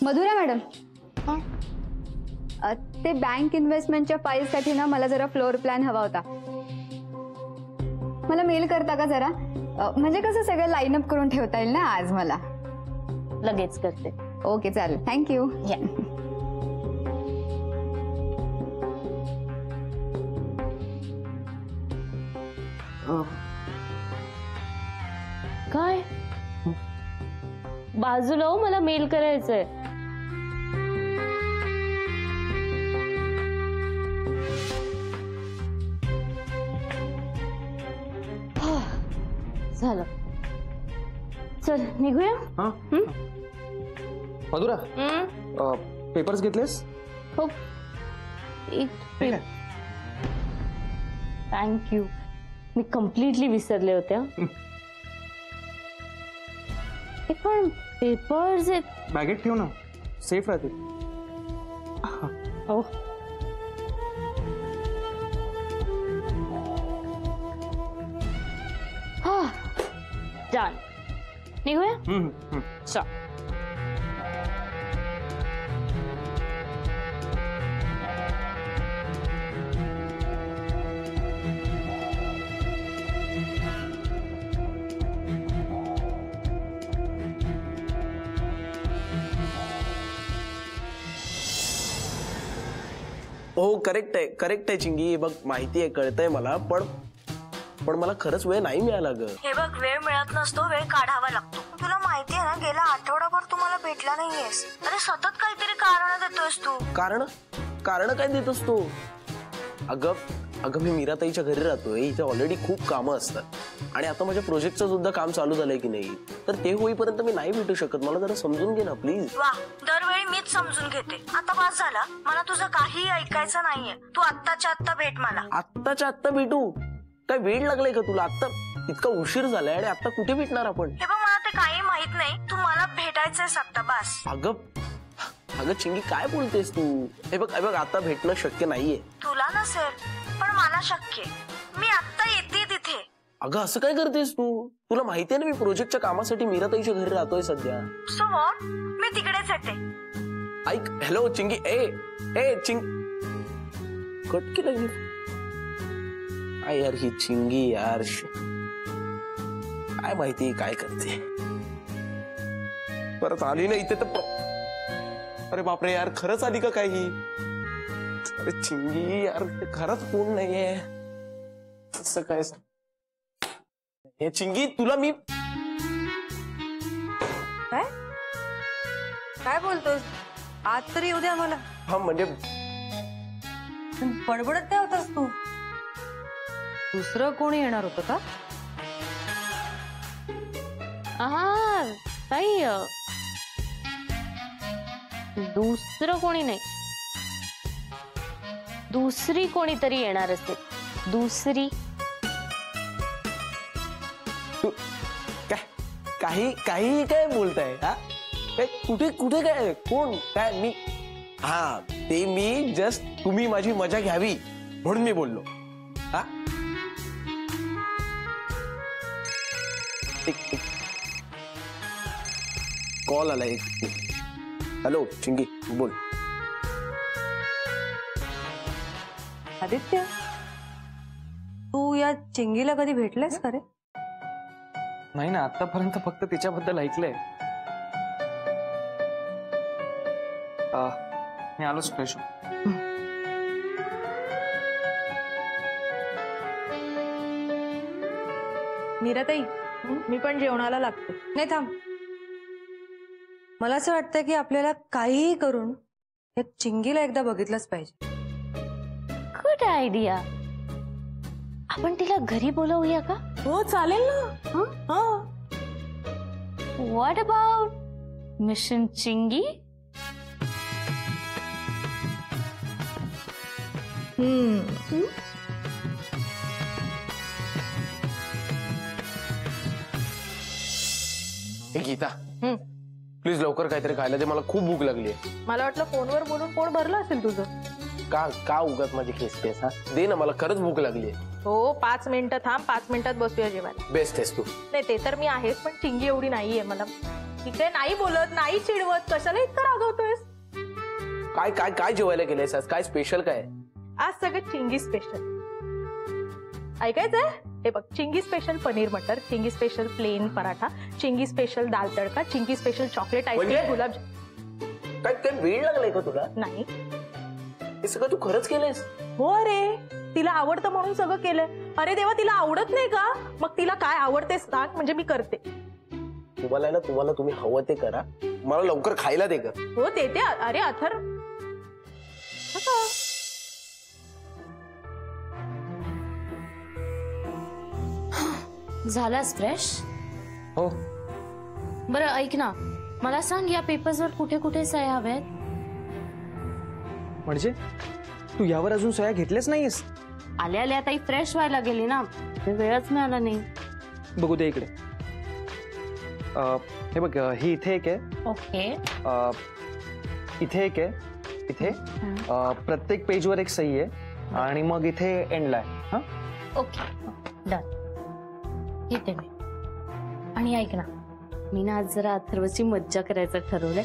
Madhura madam, ते bank इन्व्हेस्टमेंटच्या फाईलसाठी ना मला जरा फ्लोर प्लॅन हवा होता. मला मेल करता का जरा? म्हणजे कसं सगळं लाईनअप करून ठेवता येईल ना आज मला. लगेच करते. ओके चालेल, थँक्यू. काय बाजूला हो, मला मेल करायचंय. झालं, चल निघूया. मधुरा, पेपर्स घेतलेस? हो, थँक्यू. मी कम्प्लिटली विसरले होते. पण पेपर्स बॅगेत ठेव ना, सेफ राहते. हो. जान निघूया. चल. हो करेक्ट आहे चिंगी. बघ माहिती आहे, कळतंय मला, पण मला खरंच वेळ नाही मिळाला ग. हे बघ, वेळ मिळत नसतो, वेळ काढावा लागतो. तुला माहिती आहे ना, गेला आठवडाभर तू मला भेटला नाहीयेस. अरे सतत काहीतरी कारण देतोयस तू. कारण काय देतोस तू? अगं मी मीराताईच्या घरी राहतोय, इथे ऑलरेडी खूप कामं असतात आणि आता माझ्या प्रोजेक्टचं सुद्धा काम चालू झालंय की नाही, तर ते होईपर्यंत मी नाही भेटू शकत. मला जरा समजून घे ना प्लीज. वा, दरवेळी मीच समजून घेते. आता बस झाला, मला तुझं काही ऐकायचं नाहीये. तू आत्ताच्या आत्ता भेट मला. आत्ताच्या आत्ता भेटू? काय वेळ लागलाय का तुला? आत्ता इतका उशीर झालाय आणि आता कुठे भेटणार आपण? हे बघ, मला ते काही माहित नाही. तू मला भेटायचंय आता बस. अगं चिंगी, काय बोलतेस तू? हे बघ आता भेटणं शक्य नाहीये. तुला नसेल, पण मला शक्य. मी आत्ता येते तिथे. अगं असं काय करतेस तू? तुला माहितीये ना, मी प्रोजेक्टच्या कामासाठी मीराताईच्या घरी राहतोय सध्या. So what? मी तिकडेच येते. ऐक, हॅलो चिंगी. ए चिंग, कट केलं मी. यार ही चिंगी यार, काय माहिती काय करते. परत आली ना इथे तर. अरे बापरे यार, खरंच आली का काही? अरे चिंगी यार, खरंच कोण नाहीये. असं काय? हे चिंगी, तुला मी काय बोलतोस? आज तरी येऊ द्या मला. हा म्हणजे बडबडत काय होतास तू? दुसरं कोणी येणार होतं का? काही दुसरं कोणी नाही, दुसरी कोणीतरी येणार असेल. दुसरी काही काय बोलताय? कुठे काय, कोण काय? मी ते मी जस्ट तुम्ही माझी मजा घ्यावी म्हणून मी बोललो. कॉल आला एक. हॅलो चिंगी, बोल. आदित्य, तू या चिंगीला कधी भेटलायस का रे? नाही ना, आतापर्यंत फक्त तिच्याबद्दल ऐकलंय. मी आलोच फ्रेश. मीराताई, मी पण जेवणाला लागते. नाही थांब, मला असं वाटतं की आपल्याला काहीही करून या चिंगीला एकदा बघितलंच पाहिजे. Good idea. आपण तिला घरी बोलवूया का? हो चालेल ना. व्हॉट अबाउट मिशन चिंगी? गीता, प्लीज लवकर काहीतरी खायला दे, मला खूप भूक लागली आहे. मला वाटलं फोनवर बोलून पोट भरलं असेल तुझं. का उगाच माझी खेचतेस? दे ना, मला खरंच भूक लागली आहे. हो 5 मिनिटं थांब, 5 मिनिटात बसूया जेवायला. बेस्ट आहेस तू. नाही ते तर मी आहेच, पण चिंगी एवढी नाहीये. मला ठीक आहे, नाही बोलत, नाही चिडवत, कशाला इतकं रागवतोयस? काय काय काय जेवायला केलंयस आज? काय स्पेशल काय? आज सगळं चिंगी स्पेशल. ऐकायचंय? हे बघ, चिंगी स्पेशल पनीर मटर, चिंगी स्पेशल प्लेन पराठा, चिंगी स्पेशल दाल तडका, चिंगी स्पेशल चॉकलेट आईस्क्रीम, म्हणजे? गुलाब. काय काय वेळ लागलाय का तुला? नाही हे सगळं तू खरंच केलंयस? हो रे, तिला आवडतं म्हणून सगळं केलंय. अरे देवा, तिला आवडत नाही का? मग तिला काय आवडते सांग, म्हणजे मी करते. तुम्हाला ना, तुम्हाला तुम्ही हवं ते करा, मला लवकर खायला दे ग. हो देते. अरे अथर, झालास फ्रेश? हो. बरं ऐक ना, मला सांग या पेपर्सवर कुठे कुठे सह्या हव्यात? म्हणजे तू यावर अजून सह्या घेतल्याच नाहीयेस? आल्या आल्या ताई फ्रेश व्हायला गेली ना, वेळच मिळाला नाही. बघू दे इकडे. हे बघ, ही इथे एक आहे, ओके. इथे एक आहे, इथे प्रत्येक पेजवर एक सही आहे आणि मग इथे एंडला आहे. हा, ओके डन. येते मी. आणि ऐक ना, मी ना आज जरा अथर्वची मज्जा करायचं ठरवलंय.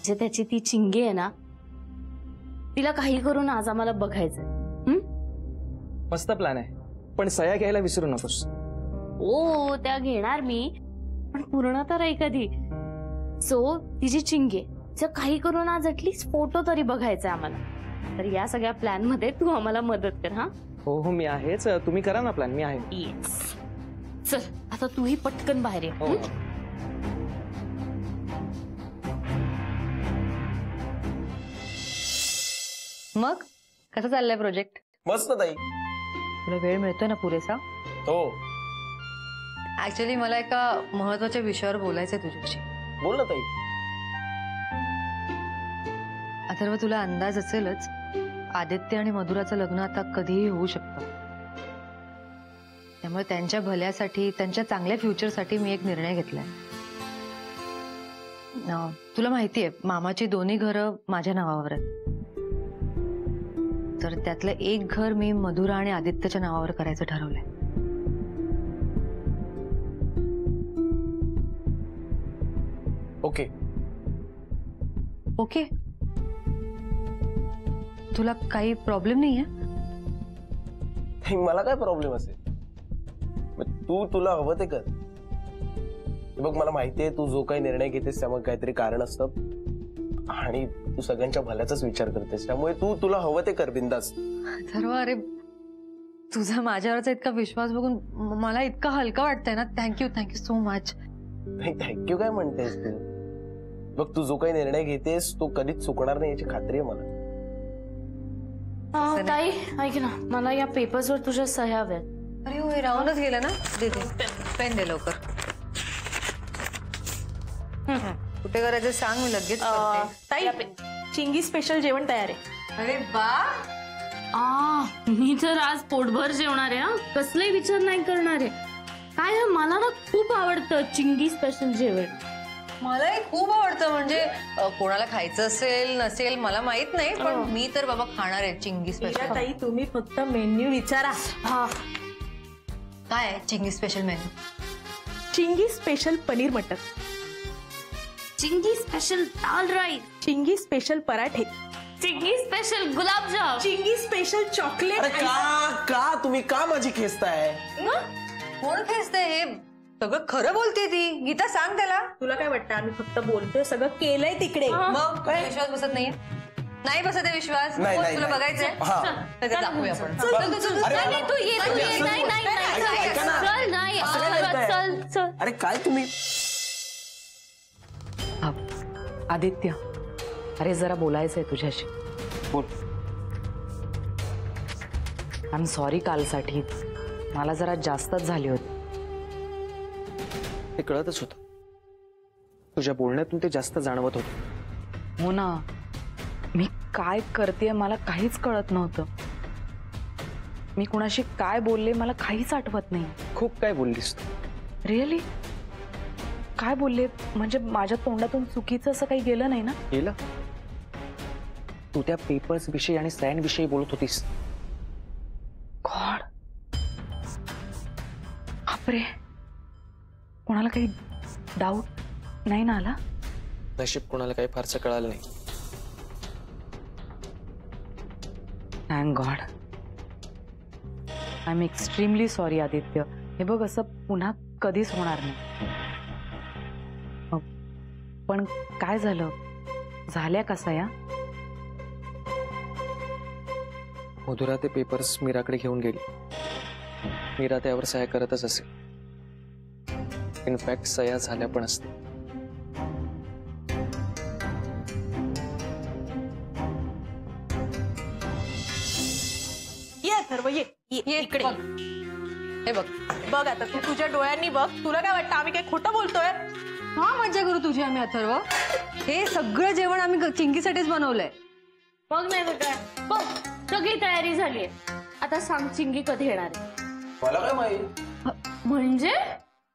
जे त्याची ती चिंगी आहे ना, तिला काही करून आज आम्हाला बघायचंय. मस्त प्लॅन आहे, पण सह्या घ्यायला विसरू नकोस. ओ त्या घेणार मी, पण पूर्ण तर आहे कधी. सो तिची चिंगी जर काही करून आज ॲटलीस्ट फोटो तरी बघायचा आम्हाला. तर या सगळ्या प्लॅन मध्ये तू आम्हाला मदत कर. हा हो हो, मी आहेच. तुम्ही करा ना प्लॅन, मी आहे. येस. चल आता तूही पटकन बाहेर ये. हो. मग कसं चाललंय प्रोजेक्ट? मस्त ताई. तुला वेळ मिळतोय ना पुरेसा? हो, ऍक्च्युली मला एका महत्वाच्या विषयावर बोलायचंय तुझ्याशी. बोल ना ताई. अथर्व, तुला अंदाज असेलच, आदित्य आणि मधुराचं लग्न आता कधीही होऊ शकतं. त्यामुळे त्यांच्या भल्यासाठी, त्यांच्या चांगल्या फ्युचरसाठी मी एक निर्णय घेतलाय. तुला माहितीये, मामाची दोन्ही घरं माझ्या नावावर आहेत. तर त्यातलं एक घर मी मधुरा आणि आदित्यच्या नावावर करायचं ठरवलंय. ओके. ओके, तुला काही प्रॉब्लेम नाहीये? मला काय प्रॉब्लेम असेल? तू तुला हवं ते कर. बघ, मला माहितीये तू जो काही निर्णय घेतेस त्यामुळे काहीतरी कारण असतं आणि तू सगळ्यांच्या भल्याचाच विचार करतेस. त्यामुळे तू तुला हवं ते कर, बिंदास. अथर्व, अरे तुझा माझ्यावरचा इतका विश्वास बघून मला इतकं हलका वाटतंय ना. Thank you, thank you so much. नाही, थँक्यू काय म्हणतेस तू? बघ, तू जो काही निर्णय घेतेस तो कधीच चुकणार नाही याची खात्री आहे मला. ताई ऐक ना, मला या पेपर्सवर तुझ्या सह्या हव्यात. अरे हो, हे राहूनच गेलं ना. दे पेन दे लवकर. कुठे करायचं सांग, मी लगेच करते. ताई, चिंगी स्पेशल जेवण तयार आहे. अरे वा, मी तर आज पोटभर जेवणार आहे. कसलाही विचार नाही करणार आहे. काय मला ना खूप आवडतं चिंगी स्पेशल जेवण. मलाही खूप आवडतं. म्हणजे कोणाला खायचं असेल नसेल मला माहित नाही, पण मी तर बाबा खाणार आहे चिंगी स्पेशल. ताई, तुम्ही फक्त मेन्यू विचारा. हा, काय आहे चिंगी स्पेशल मेन्यू? चिंगी स्पेशल पनीर मटर, चिंगी स्पेशल दाल राईस, चिंगी स्पेशल पराठे, चिंगी स्पेशल गुलाबजाम, चिंगी स्पेशल चॉकलेट. अरे का तुम्ही का माझी खेचताय? कोण खेचतंय? हे सगळं खरं बोलते ती. गीता, सांग त्याला. तुला काय वाटतं आम्ही फक्त बोलतोय? सगळं केलंय तिकडे. मग काय विश्वास बसत नाहीये? नाही बसत आहे विश्वास? नाही, बोल, नाही, तुला नाही. बघायचंय? हा. तर ते दाखवूया आपण. चल, तू ये, नाही, ऐका ना. चल, नाही, असं काय करताय? चल, चल. अरे काय तुम्ही? आदित्य, अरे जरा बोलायचंय तुझ्याशी. बोल. आय एम सॉरी कालसाठी. मला जरा जास्तच झाली होती. ते कळतच होतं, तुझ्या बोलण्यातून ते जास्त जाणवत होतं. हो ना, मी काय करते मला काहीच कळत नव्हतं. मी कुणाशी काय बोलले मला काहीच आठवत नाही. खूप काय बोललीस तू. रिअली काय बोलले? म्हणजे माझ्या तोंडातून चुकीचं असं काही गेलं नाही ना? गेलं. तू त्या पेपर्स विषयी आणि सॅन विषयी बोलत होतीस. गॉड, बापरे, कोणाला काही डाऊट नाही ना आला? नशीब कोणाला काही फारसं कळालं नाही. Thank God. I am extremely sorry Aditya. हे बघ, असं पुन्हा कधीच होणार नाही. पण काय झालं? झाल्या कसा या? मधुरा ते पेपर्स मीराकडे घेऊन गेली. मीरा त्यावर सह्या करतच असेल. इनफॅक्ट सह्या झाल्या पण असते. ये अथर्व, ये इकडे बघ. हे बघ, बघ आता तू तुझ्या डोळ्यांनी बघ. तुला काय वाटतं आम्ही काही खोटं बोलतोय? हा मज्जा करू तुझी आम्ही अथर्व. हे सगळं जेवण आम्ही चिंगीसाठीच बनवलंय. बघ नाही तर काय, बघ सगळी तयारी झालीये. आता सांग चिंगी कधी येणार आहे? मला काय माहित? म्हणजे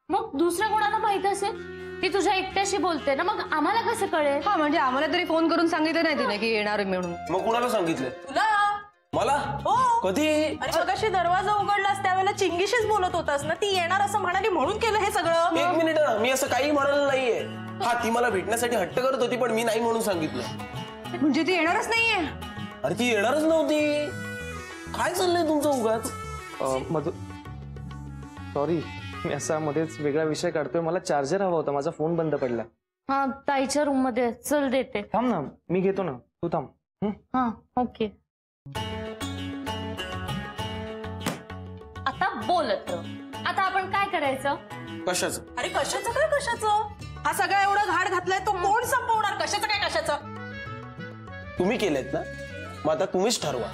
मग दुसऱ्या कोणाला माहित असेल? ती तुझ्या एकट्याशी बोलते ना, मग आम्हाला कसं कळेल? हा म्हणजे आम्हाला तरी फोन करून सांगितलं नाही तिने की येणार आहे म्हणून. मग कुणाला सांगितलं? तुला मला? हो. कधी? आणि मगाशी दरवाजा उघडलास त्यावेळेला चिंगीशीच बोलत होतास ना. ती येणार असं म्हणाली म्हणून केलं हे सगळं. एक मिनिट ना, मी असं काही म्हणालं नाहीये. हा, ती मला भेटण्यासाठी हट्ट करत होती पण मी नाही म्हणून सांगितलं. म्हणजे ती येणारच नाहीये? अरे ती येणारच नव्हती. काय चाललंय तुमचं उगाच? सॉरी, मी असा मध्येच वेगळा विषय काढतोय. मला चार्जर हवा होता, माझा फोन बंद पडला. हा, ताईच्या रूम मध्ये चल देते. थांब ना, मी घेतो ना, तू थांब. हा ओके. आता बोलत आता आपण काय करायचं? कशाचं? अरे कशाचं काय कशाचं? हा सगळा एवढा घाट घातलाय तो कोण संपवणार? कशाचं काय कशाचं? तुम्ही केलेत ना, मग आता तुम्हीच ठरवा.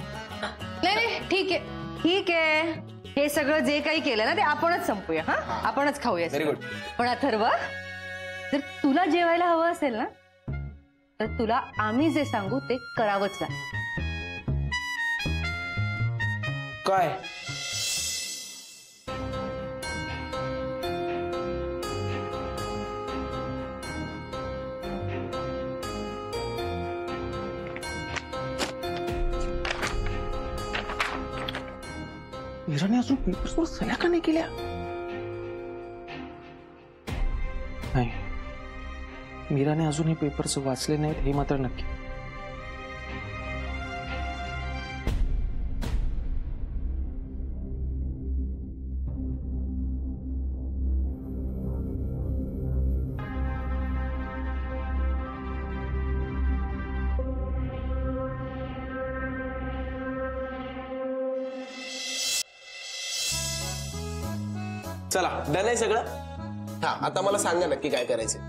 नाही नाही, ठीक आहे ठीक आहे. हे सगळं जे काही केलं ना ते आपणच संपूया. हा, आपणच खाऊया. Very good. पण अथर्व, जर तुला जेवायला हवं असेल ना तर तुला आम्ही जे सांगू ते करावंच लागेल. काय? मीराने अजून पेपर्सवर सह्या का नाही केल्या? नाही, मीराने अजून हे पेपर्स वाचले नाहीत हे मात्र नक्की. चला, डन आहे सगळं. हा, आता मला सांगा नक्की काय करायचं.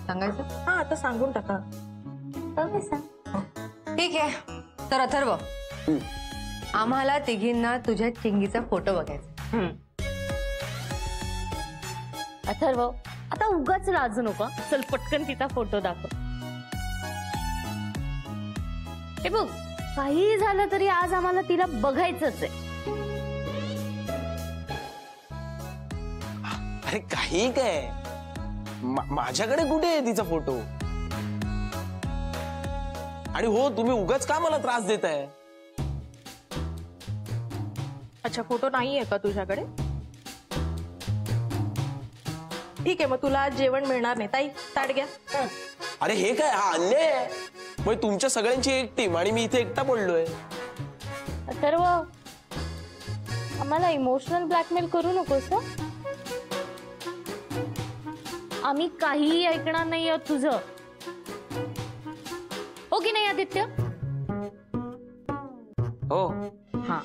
सांगायचं? हा आता सांगून टाका. ठीक आहे. तर अथर्व, आम्हाला तिघींना तुझ्या चिंगीचा फोटो बघायचा. अथर्व, आता उगाच लाजू नका. चल पटकन तिचा फोटो दाखव. हे बघ, काही झालं तरी आज आम्हाला तिला बघायचंच आहे. अरे काही काय, माझ्याकडे कुठे आहे तिचा फोटो? आणि हो, तुम्ही उगाच का मला त्रास देताय? अच्छा, फोटो नाहीये का तुझ्याकडे? ठीक आहे, मग तुला आज जेवण मिळणार नाही. ताई ताट घ्या. अरे हे काय, हा अन्याय आहे. मग तुमच्या सगळ्यांची एक टीम आणि मी इथे एकटा पडलोय. अथर्व, आम्हाला इमोशनल ब्लॅकमेल करू नकोस. आम्ही काहीही ऐकणार नाही आहोत तुझं. हो की नाही आदित्य? हो. हा,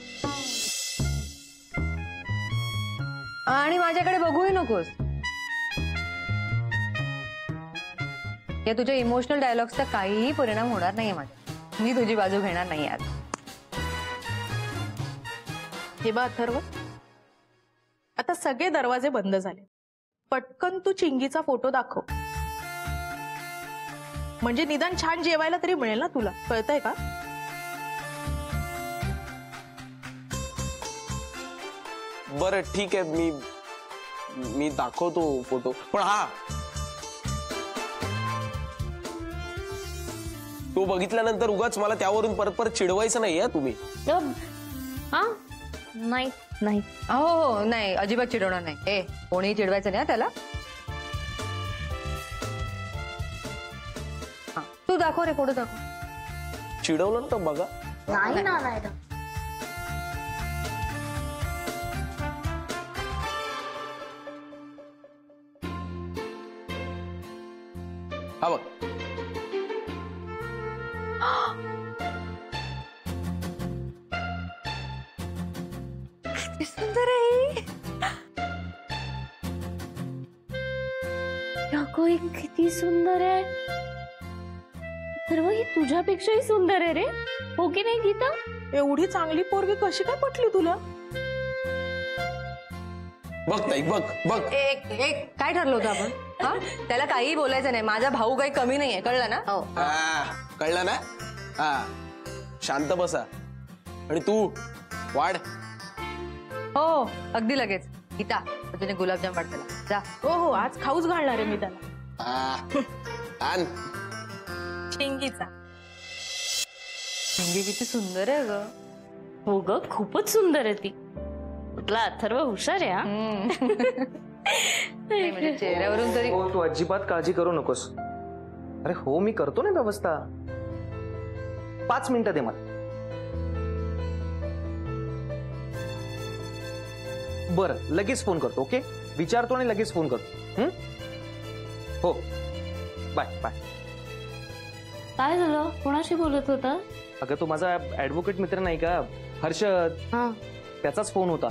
आणि माझ्याकडे बघूही नकोस. या तुझ्या इमोशनल डायलॉग्सचा काहीही परिणाम होणार नाहीये माझ्या. मी तुझी बाजू घेणार नाही आज. हे बघ अथर्व, आता सगळे दरवाजे बंद झाले. पटकन तू चिंगीचा फोटो दाखव. म्हणजे निदान छान जेवायला तरी मिळेल ना तुला. कळतंय का? बरं ठीक आहे, मी दाखवतो फोटो. पण हा, तो बघितल्यानंतर उगाच मला त्यावरून परत परत चिडवायचं नाहीये तुम्ही. हा नाही नाही. हो हो, नाही, अजिबात चिडवणार नाही. कोणीही चिडवायचं नाही त्याला. दाखव रे, फोटो दाखव. चिडवलं ना तर बघा. नाही ना नाही ना. हा बघ. किती सुंदर आहे. अगं ही किती सुंदर आहे. सर्व ही तुझ्यापेक्षाही सुंदर आहे रे, हो की नाही गीता? एवढी चांगली पोरगी कशी काय पटली तुला? बघ ताई, बघ बघ. एक एक काय ठरलं होतं आपण? हा, त्याला काहीही बोलायचं नाही. माझा भाऊ काही कमी नाहीये, कळलं ना? हो. कळलं ना? हा, शांत बसा. आणि तू वाढ. हो, अगदी लगेच. गीता, तुझ्याने गुलाबजाम वाटतेला जा. हो हो, आज खाऊच घालणार आहे मी त्याला. आण. चिंगीचा. चिंगी किती सुंदर आहे ग. हो ग, खूपच सुंदर आहे ती. कुठला अथर्व हुशार आहे हा. नाही, म्हणजे चेहऱ्यावरून तरी. हो, तू अजिबात काळजी करू नकोस. अरे हो, मी करतो ना व्यवस्था. 5 मिनिटं दे मला. बरं, लगेच फोन करतो. ओके, विचारतो आणि लगेच फोन करतो. हो, बाय बाय. काय झालं? कोणाशी बोलत होता? अगं, तो माझा ऍडव्होकेट मित्र नाही का, हर्षद, हा. त्याचाच फोन होता.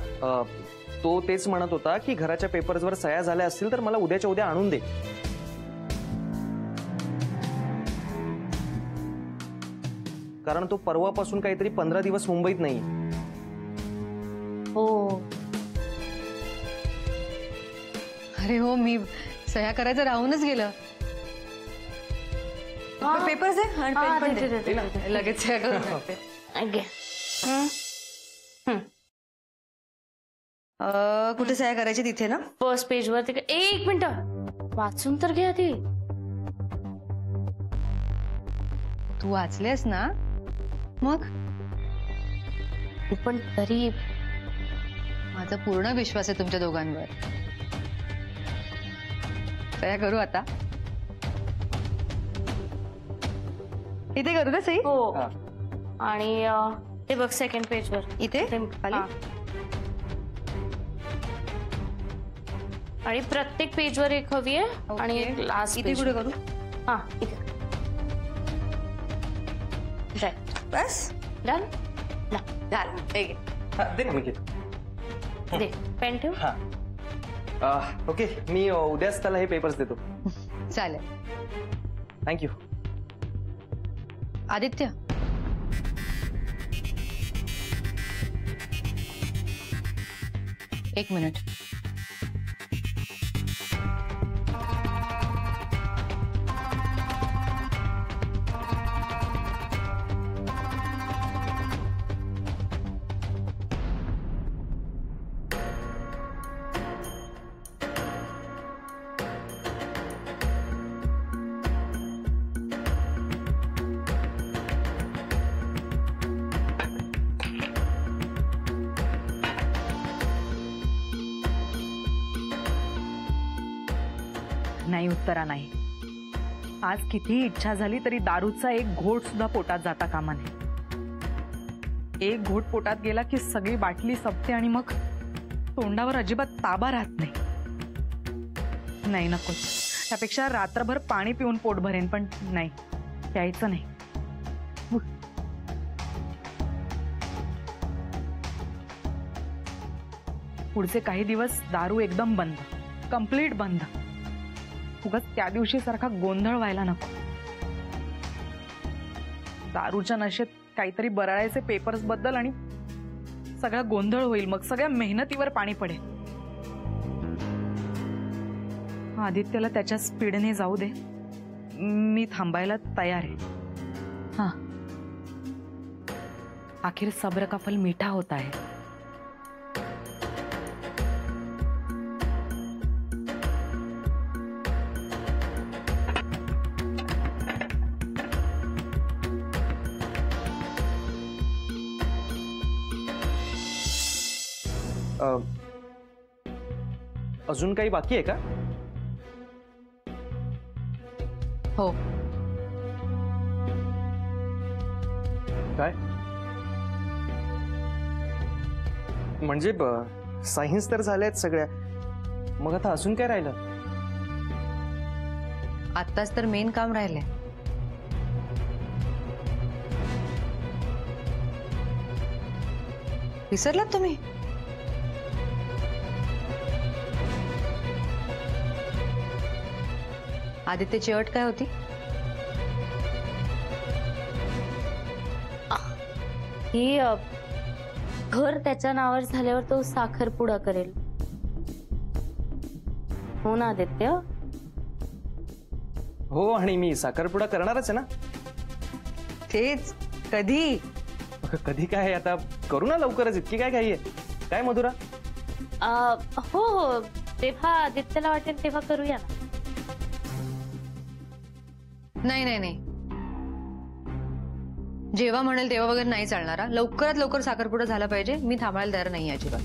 तो तेच म्हणत होता की घराच्या पेपर्सवर सह्या झाल्या असतील तर मला उद्याच्या उद्या आणून दे. कारण तो परवापासून काहीतरी 15 दिवस मुंबईत नाही. हो. अरे हो, मी सह्या करायचं राहूनच गेलं. पेपर्स आहे आणि पेन पण दे. लगेच सह्या करून टाकते. घे. कुठे सह्या करायची? तिथे ना, फर्स्ट पेज वर. एक मिनिट वाचून तर घ्या ती. तू वाचलेस ना? मग पण तरी माझा पूर्ण विश्वास आहे तुमच्या दोघांवर. सह्या करू आता? इथे करू का सही? हो. आणि ते बघ सेकंड पेज वर. इथे खाली? हा. आणि प्रत्येक पेज वर एक हवी आहे. आणि एक लास्ट इथे कुठे करू? हा, इथे. बस डन. झालं. हे घे. दे ना, मी घेतो. दे पेन ठेव. ओके, मी उद्याच त्याला हे पेपर्स देतो. चालेल. थँक्यू. आदित्य, एक मिनिट. नाही, उत्तरा नाही. आज कितीही इच्छा झाली तरी दारूचा एक घोट सुद्धा पोटात जाता कामा नये. एक घोट पोटात गेला की सगळी बाटली संपते आणि मग तोंडावर अजिबात ताबा राहत नाही. नाही, नको. त्यापेक्षा रात्रभर पाणी पिऊन पोट भरेन, पण नाही, प्यायचं नाही. पुढचे काही दिवस दारू एकदम बंद, कंप्लीट बंद. उगाच त्या दिवशी सारखा गोंधळ व्हायला नको. दारूच्या नशेत काहीतरी बराळायचे पेपर्स बद्दल आणि सगळा गोंधळ होईल. मग सगळ्या मेहनतीवर पाणी पडेल. आदित्यला त्याच्या स्पीडने जाऊ दे, मी थांबायला तयार आहे. हा, आखिर सब्र का फल मीठा होता है. अजून काही बाकी आहे का? हो, काय म्हणजे सायन्स तर झाल्यात सगळ्या, मग आता अजून काय राहिलं? आत्ताच तर मेन काम राहिलंय. विसरलात तुम्ही? आदित्यची अट काय होती? ही घर त्याच्या नावावर झाल्यावर तो साखरपुडा करेल. हो ना आदित्य? हो, आणि मी साखरपुडा करणारच आहे ना. तेच कधी? कधी काय, आता करू ना लवकरच, इतकी काय घाई आहे? काय मधुरा? हो हो, तेव्हा आदित्यला वाटेल तेव्हा करूया ना. नाही नाही नाही, जेव्हा म्हणेल तेव्हा वगैरे नाही चालणार. लवकरात लवकर साखरपुडा झाला पाहिजे. मी थांबायला तयार नाही अजिबात.